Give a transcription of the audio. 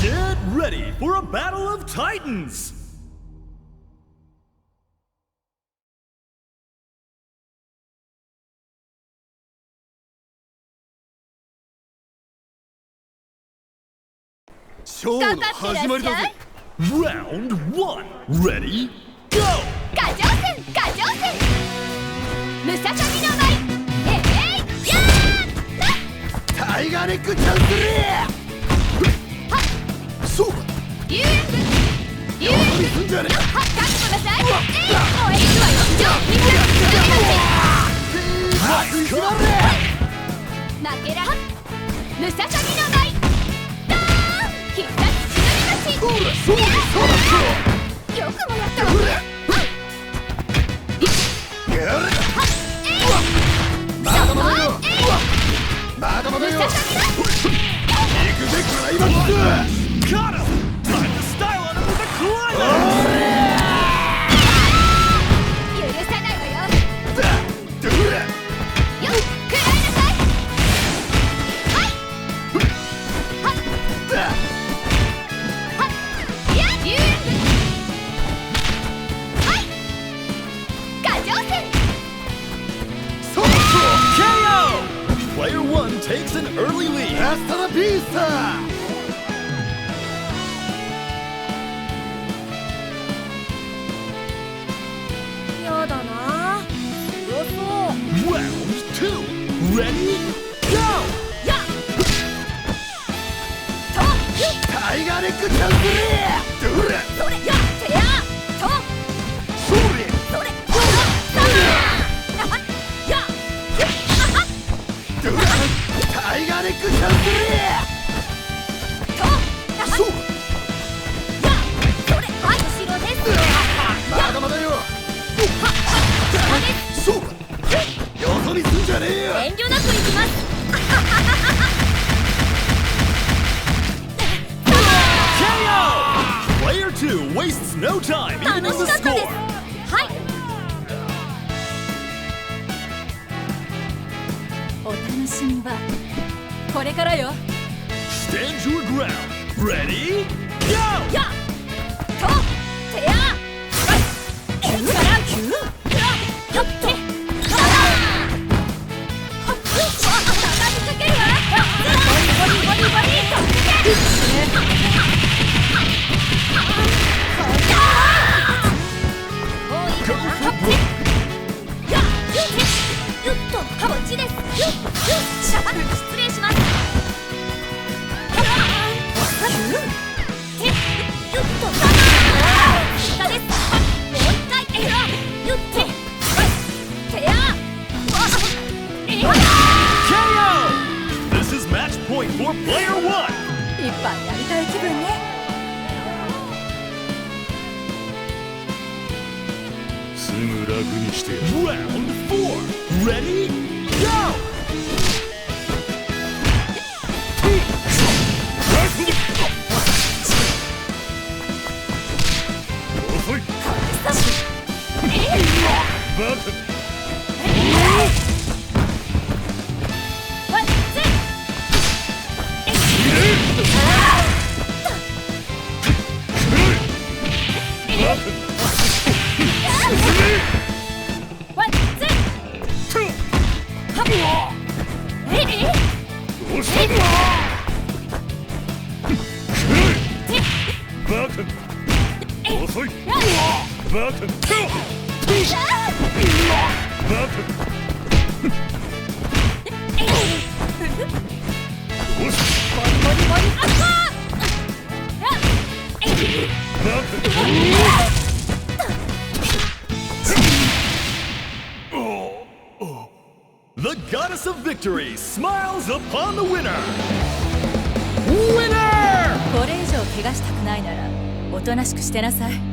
Get ready for a battle of titans! Round 1, ready, go! ガジョーセンガジョーセンムササビの舞えいやータイガーネックチャンスレーそうかリュウエングリュウエングすんじゃねえはっかってください燃えるわよジョーみんな負けらムササビの舞ダーン必殺しのりそうだそうだよくもやったわまだまだよまだまだよ行くぜクライマックス Got him! Time to style on him with a climax! 許さないわよだどれよっ食らいなさいはいはっだはっいやリュウエングはいガジョーセンそうそう KO! Player 1 takes an early lead. ラストのピースだやだな強そう Round 2, ready, go! やっとタイガーネックチャンスレーどれそれやってやとそれそれややどれタイガーネックチャンスレとーそうやそれはい後ろですまだまだよですそうかよそ見すんじゃねえよ遠慮なくいきます KO! Player 2 wastes no time 楽 evening し the かったです score. はいお楽しみはこれからよ Stand your ground. Ready, go! やとてやキューからキューやってはっ畳みかけるわボリボリボリボリともういいかなはっやゆっとこっちです失礼しますゆっと下ですもう一回ゆっててやKO! This is match point for player 1. いっぱいやりたい気分ねすぐ楽にして Round 4, ready, go! 遅いバトルワンツワンツはっどうしたんだバトル遅いバトルバトルどうしたボリボリボリアッパー The goddess of victory smiles upon the winner! Winner! これ以上怪我したくないならおとなしくしてなさい